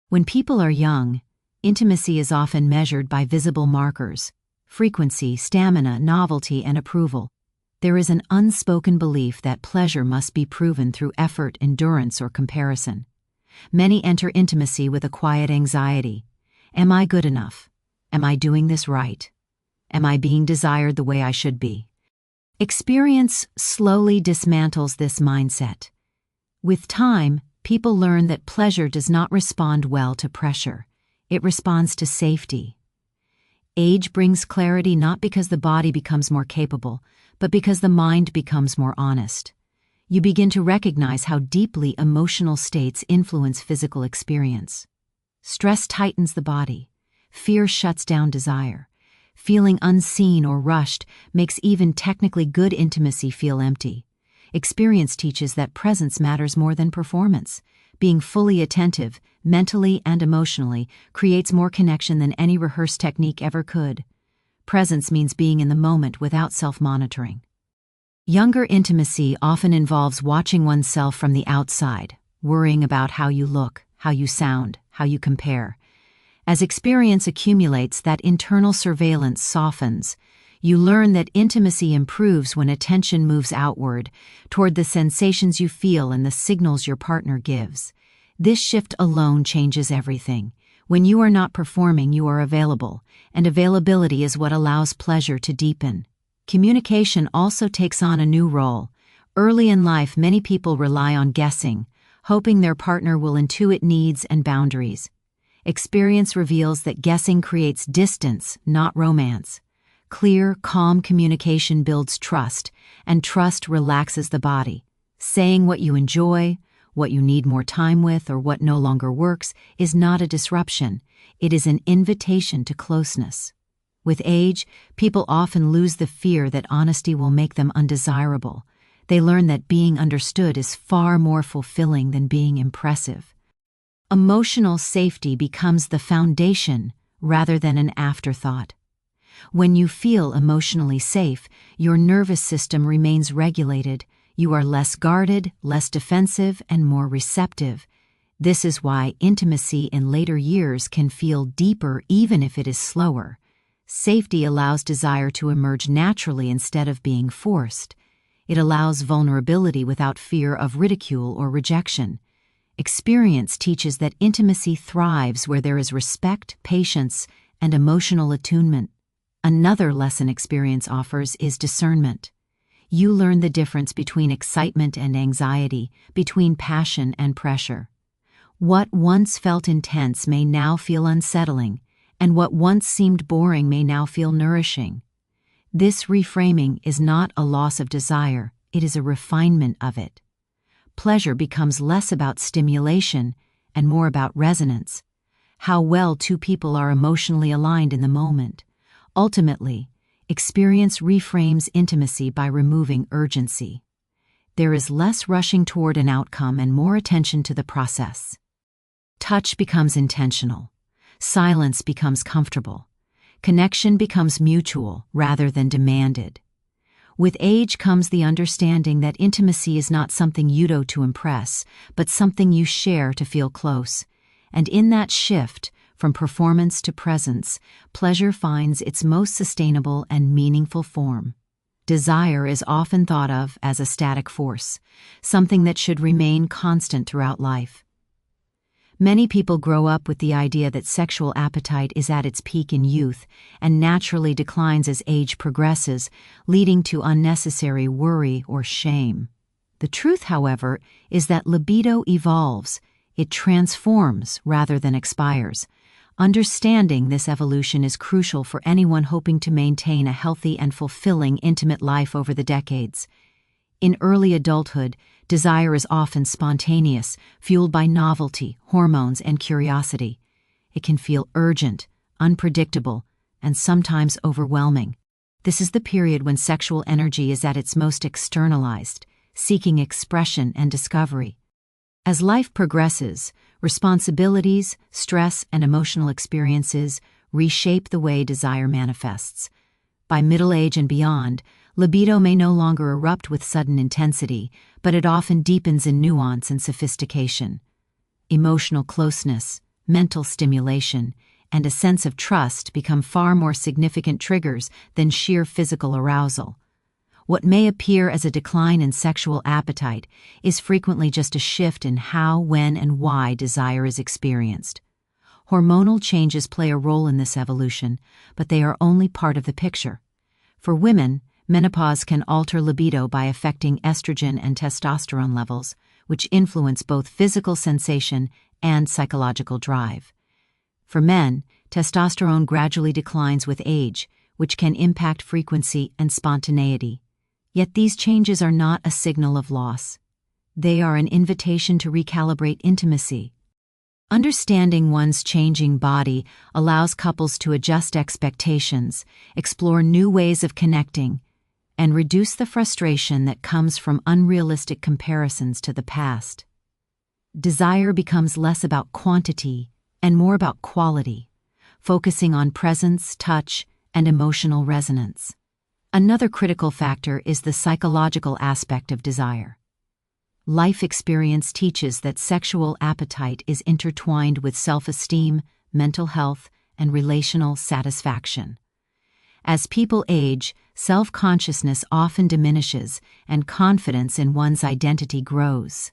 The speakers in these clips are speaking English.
When people are young, intimacy is often measured by visible markers: frequency, stamina, novelty, and approval. There is an unspoken belief that pleasure must be proven through effort, endurance, or comparison. Many enter intimacy with a quiet anxiety. Am I good enough? Am I doing this right? Am I being desired the way I should be? Experience slowly dismantles this mindset. With time, people learn that pleasure does not respond well to pressure. It responds to safety. Age brings clarity not because the body becomes more capable, but because the mind becomes more honest. You begin to recognize how deeply emotional states influence physical experience. Stress tightens the body. Fear shuts down desire. Feeling unseen or rushed makes even technically good intimacy feel empty. Experience teaches that presence matters more than performance. Being fully attentive, mentally and emotionally, creates more connection than any rehearsed technique ever could. Presence means being in the moment without self-monitoring. Younger intimacy often involves watching oneself from the outside, worrying about how you look, how you sound, how you compare. As experience accumulates, that internal surveillance softens. You learn that intimacy improves when attention moves outward, toward the sensations you feel and the signals your partner gives. This shift alone changes everything. When you are not performing, you are available, and availability is what allows pleasure to deepen. Communication also takes on a new role. Early in life, many people rely on guessing, hoping their partner will intuit needs and boundaries. Experience reveals that guessing creates distance, not romance. Clear, calm communication builds trust, and trust relaxes the body. Saying what you enjoy, what you need more time with, or what no longer works is not a disruption. It is an invitation to closeness. With age, people often lose the fear that honesty will make them undesirable. They learn that being understood is far more fulfilling than being impressive. Emotional safety becomes the foundation rather than an afterthought. When you feel emotionally safe, your nervous system remains regulated. You are less guarded, less defensive, and more receptive. This is why intimacy in later years can feel deeper even if it is slower. Safety allows desire to emerge naturally instead of being forced. It allows vulnerability without fear of ridicule or rejection. Experience teaches that intimacy thrives where there is respect, patience, and emotional attunement. Another lesson experience offers is discernment. You learn the difference between excitement and anxiety, between passion and pressure. What once felt intense may now feel unsettling, and what once seemed boring may now feel nourishing. This reframing is not a loss of desire, it is a refinement of it. Pleasure becomes less about stimulation and more about resonance, how well two people are emotionally aligned in the moment. Ultimately, experience reframes intimacy by removing urgency. There is less rushing toward an outcome and more attention to the process. Touch becomes intentional. Silence becomes comfortable. Connection becomes mutual rather than demanded. With age comes the understanding that intimacy is not something you do to impress, but something you share to feel close. And in that shift, from performance to presence, pleasure finds its most sustainable and meaningful form. Desire is often thought of as a static force, something that should remain constant throughout life. Many people grow up with the idea that sexual appetite is at its peak in youth and naturally declines as age progresses, leading to unnecessary worry or shame. The truth, however, is that libido evolves. It transforms rather than expires. Understanding this evolution is crucial for anyone hoping to maintain a healthy and fulfilling intimate life over the decades. In early adulthood, desire is often spontaneous, fueled by novelty, hormones, and curiosity. It can feel urgent, unpredictable, and sometimes overwhelming. This is the period when sexual energy is at its most externalized, seeking expression and discovery. As life progresses, responsibilities, stress, and emotional experiences reshape the way desire manifests. By middle age and beyond, libido may no longer erupt with sudden intensity, but it often deepens in nuance and sophistication. Emotional closeness, mental stimulation, and a sense of trust become far more significant triggers than sheer physical arousal. What may appear as a decline in sexual appetite is frequently just a shift in how, when, and why desire is experienced. Hormonal changes play a role in this evolution, but they are only part of the picture. For women, menopause can alter libido by affecting estrogen and testosterone levels, which influence both physical sensation and psychological drive. For men, testosterone gradually declines with age, which can impact frequency and spontaneity. Yet these changes are not a signal of loss. They are an invitation to recalibrate intimacy. Understanding one's changing body allows couples to adjust expectations, explore new ways of connecting, and reduce the frustration that comes from unrealistic comparisons to the past. Desire becomes less about quantity and more about quality, focusing on presence, touch, and emotional resonance. Another critical factor is the psychological aspect of desire. Life experience teaches that sexual appetite is intertwined with self-esteem, mental health, and relational satisfaction. As people age, self-consciousness often diminishes and confidence in one's identity grows.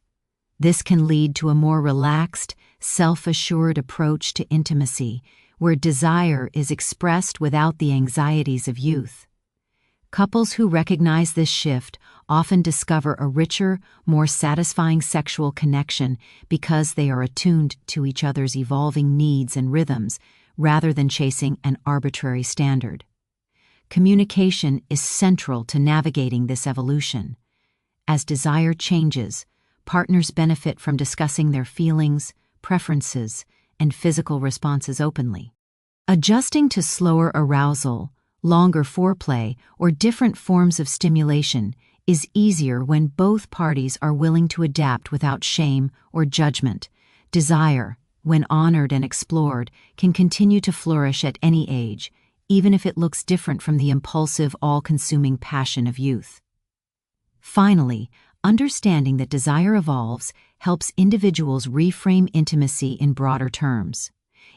This can lead to a more relaxed, self-assured approach to intimacy, where desire is expressed without the anxieties of youth. Couples who recognize this shift often discover a richer, more satisfying sexual connection because they are attuned to each other's evolving needs and rhythms, rather than chasing an arbitrary standard. Communication is central to navigating this evolution. As desire changes, partners benefit from discussing their feelings, preferences, and physical responses openly. Adjusting to slower arousal, longer foreplay, or different forms of stimulation is easier when both parties are willing to adapt without shame or judgment. Desire, when honored and explored, can continue to flourish at any age, even if it looks different from the impulsive, all-consuming passion of youth. Finally, understanding that desire evolves helps individuals reframe intimacy in broader terms.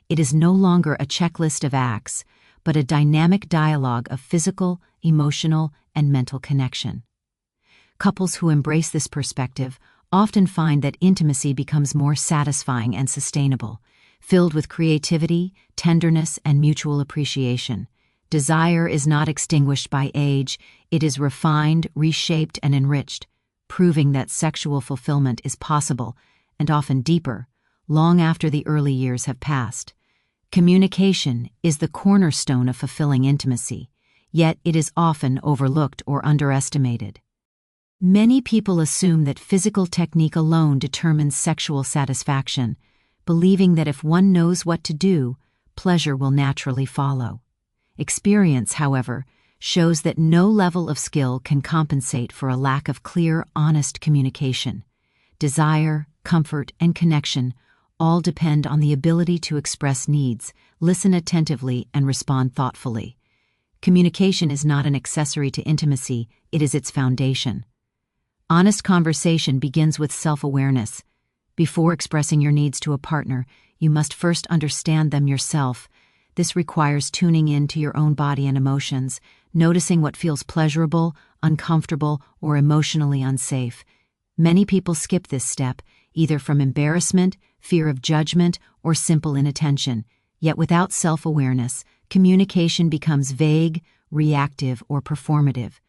It is no longer a checklist of acts, but a dynamic dialogue of physical, emotional, and mental connection. Couples who embrace this perspective often find that intimacy becomes more satisfying and sustainable, filled with creativity, tenderness, and mutual appreciation. Desire is not extinguished by age, it is refined, reshaped, and enriched, proving that sexual fulfillment is possible, and often deeper, long after the early years have passed. Communication is the cornerstone of fulfilling intimacy, yet it is often overlooked or underestimated. Many people assume that physical technique alone determines sexual satisfaction, believing that if one knows what to do, pleasure will naturally follow. Experience, however, shows that no level of skill can compensate for a lack of clear, honest communication. Desire, comfort, and connection all depend on the ability to express needs, listen attentively, and respond thoughtfully. Communication is not an accessory to intimacy, it is its foundation. Honest conversation begins with self-awareness. Before expressing your needs to a partner, you must first understand them yourself. This requires tuning in to your own body and emotions, noticing what feels pleasurable, uncomfortable, or emotionally unsafe. Many people skip this step, either from embarrassment, fear of judgment, or simple inattention. Yet without self-awareness, communication becomes vague, reactive, or performative.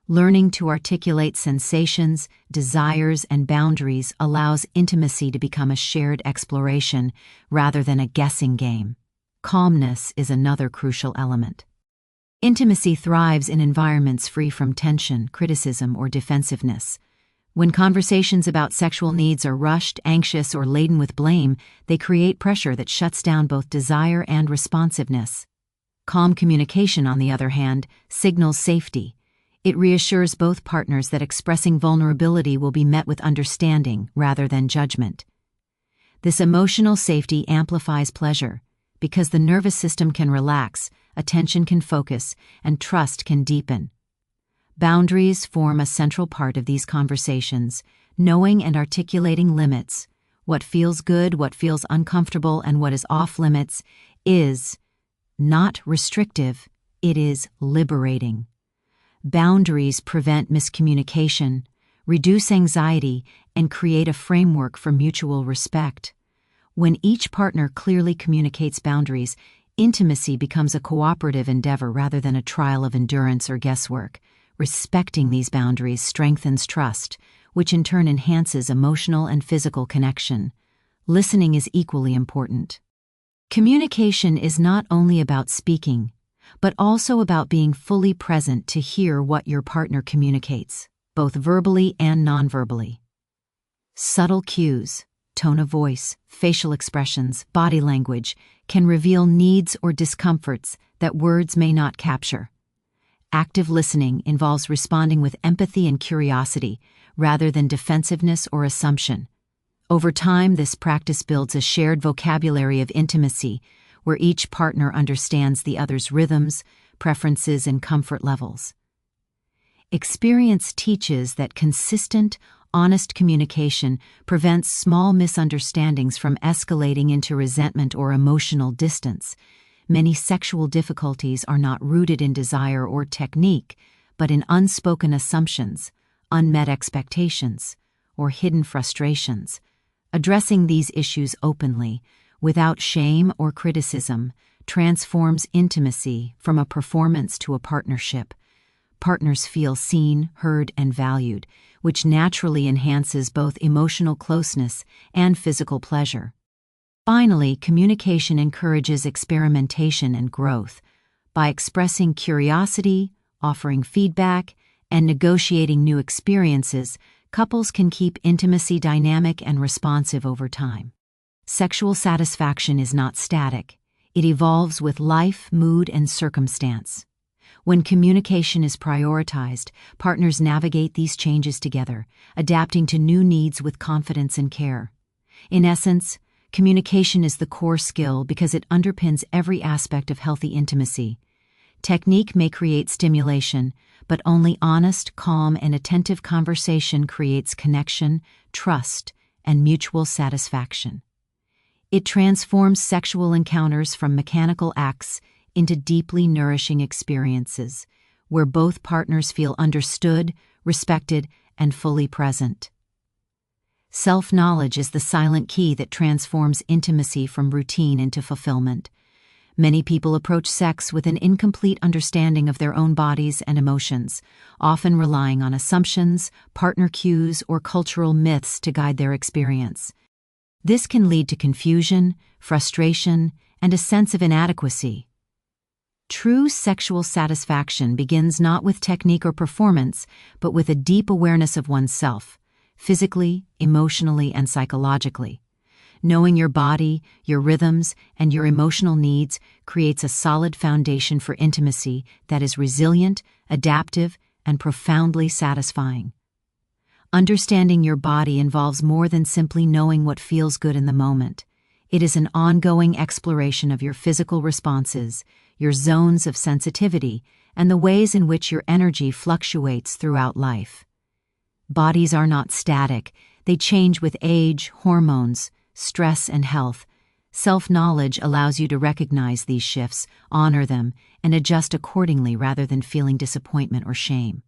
Learning to articulate sensations, desires, and boundaries allows intimacy to become a shared exploration rather than a guessing game. Calmness is another crucial element. Intimacy thrives in environments free from tension, criticism, or defensiveness. When conversations about sexual needs are rushed, anxious, or laden with blame, they create pressure that shuts down both desire and responsiveness. Calm communication, on the other hand, signals safety. It reassures both partners that expressing vulnerability will be met with understanding rather than judgment. This emotional safety amplifies pleasure, because the nervous system can relax, attention can focus, and trust can deepen. Boundaries form a central part of these conversations. Knowing and articulating limits, What feels good, what feels uncomfortable, and what is off-limits is not restrictive, it is liberating. Boundaries prevent miscommunication, reduce anxiety, and create a framework for mutual respect. When each partner clearly communicates boundaries, intimacy becomes a cooperative endeavor rather than a trial of endurance or guesswork. Respecting these boundaries strengthens trust, which in turn enhances emotional and physical connection. Listening is equally important. Communication is not only about speaking, but also about being fully present to hear what your partner communicates, both verbally and nonverbally. Subtle cues, tone of voice, facial expressions, body language can reveal needs or discomforts that words may not capture. Active listening involves responding with empathy and curiosity rather than defensiveness or assumption. Over time, this practice builds a shared vocabulary of intimacy where each partner understands the other's rhythms, preferences, and comfort levels. Experience teaches that consistent, honest communication prevents small misunderstandings from escalating into resentment or emotional distance. Many sexual difficulties are not rooted in desire or technique, but in unspoken assumptions, unmet expectations, or hidden frustrations. Addressing these issues openly, without shame or criticism, transforms intimacy from a performance to a partnership. Partners feel seen, heard, and valued, which naturally enhances both emotional closeness and physical pleasure. Finally, communication encourages experimentation and growth. By expressing curiosity, offering feedback, and negotiating new experiences, couples can keep intimacy dynamic and responsive over time. Sexual satisfaction is not static. It evolves with life, mood, and circumstance. When communication is prioritized, partners navigate these changes together, adapting to new needs with confidence and care. In essence, communication is the core skill because it underpins every aspect of healthy intimacy. Technique may create stimulation, but only honest, calm, and attentive conversation creates connection, trust, and mutual satisfaction. It transforms sexual encounters from mechanical acts into deeply nourishing experiences, where both partners feel understood, respected, and fully present. Self-knowledge is the silent key that transforms intimacy from routine into fulfillment. Many people approach sex with an incomplete understanding of their own bodies and emotions, often relying on assumptions, partner cues, or cultural myths to guide their experience. This can lead to confusion, frustration, and a sense of inadequacy. True sexual satisfaction begins not with technique or performance, but with a deep awareness of oneself, physically, emotionally, and psychologically. Knowing your body, your rhythms, and your emotional needs creates a solid foundation for intimacy that is resilient, adaptive, and profoundly satisfying. Understanding your body involves more than simply knowing what feels good in the moment. It is an ongoing exploration of your physical responses, your zones of sensitivity, and the ways in which your energy fluctuates throughout life. Bodies are not static. They change with age, hormones, stress, and health. Self-knowledge allows you to recognize these shifts, honor them, and adjust accordingly rather than feeling disappointment or shame.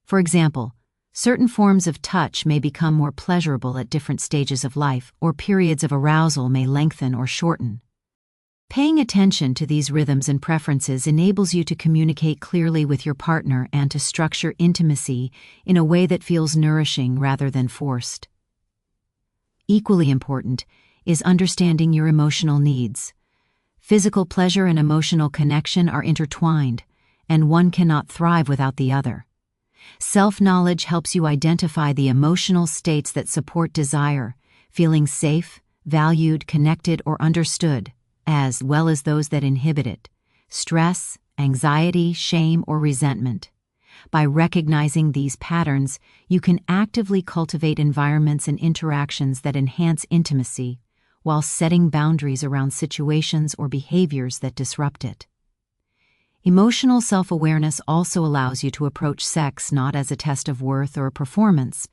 For example, certain forms of touch may become more pleasurable at different stages of life, or periods of arousal may lengthen or shorten. Paying attention to these rhythms and preferences enables you to communicate clearly with your partner and to structure intimacy in a way that feels nourishing rather than forced. Equally important is understanding your emotional needs. Physical pleasure and emotional connection are intertwined, and one cannot thrive without the other. Self-knowledge helps you identify the emotional states that support desire, feeling safe, valued, connected, or understood, as well as those that inhibit it, stress, anxiety, shame, or resentment. By recognizing these patterns, you can actively cultivate environments and interactions that enhance intimacy, while setting boundaries around situations or behaviors that disrupt it. Emotional self-awareness also allows you to approach sex not as a test of worth or a performance,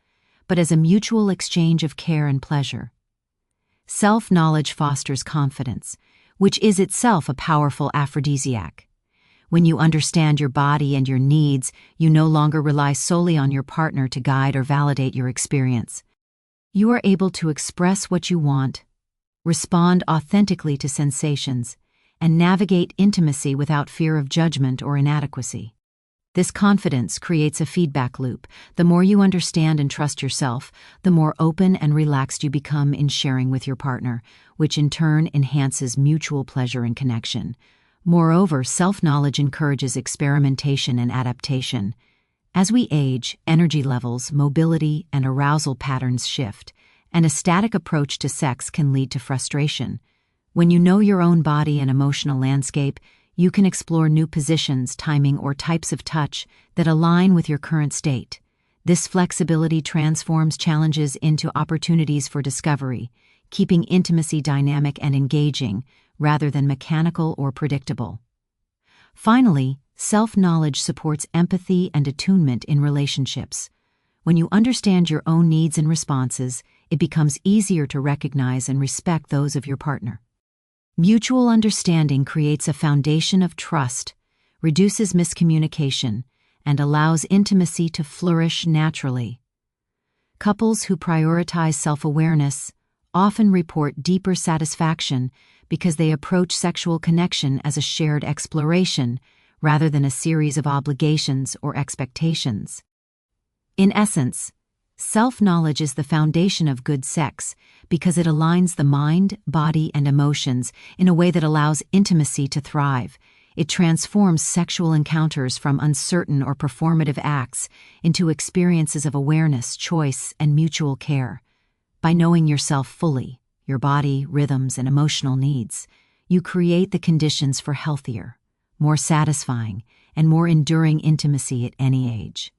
but as a mutual exchange of care and pleasure. Self-knowledge fosters confidence, which is itself a powerful aphrodisiac. When you understand your body and your needs, you no longer rely solely on your partner to guide or validate your experience. You are able to express what you want, respond authentically to sensations, and navigate intimacy without fear of judgment or inadequacy. This confidence creates a feedback loop. The more you understand and trust yourself, the more open and relaxed you become in sharing with your partner, which in turn enhances mutual pleasure and connection. Moreover, self-knowledge encourages experimentation and adaptation. As we age, energy levels, mobility, and arousal patterns shift, and a static approach to sex can lead to frustration. When you know your own body and emotional landscape, you can explore new positions, timing, or types of touch that align with your current state. This flexibility transforms challenges into opportunities for discovery, keeping intimacy dynamic and engaging rather than mechanical or predictable. Finally, self-knowledge supports empathy and attunement in relationships. When you understand your own needs and responses, it becomes easier to recognize and respect those of your partner. Mutual understanding creates a foundation of trust, reduces miscommunication, and allows intimacy to flourish naturally. Couples who prioritize self-awareness often report deeper satisfaction because they approach sexual connection as a shared exploration rather than a series of obligations or expectations. In essence, self-knowledge is the foundation of good sex because it aligns the mind, body, and emotions in a way that allows intimacy to thrive. It transforms sexual encounters from uncertain or performative acts into experiences of awareness, choice, and mutual care. By knowing yourself fully, your body, rhythms, and emotional needs, you create the conditions for healthier, more satisfying, and more enduring intimacy at any age.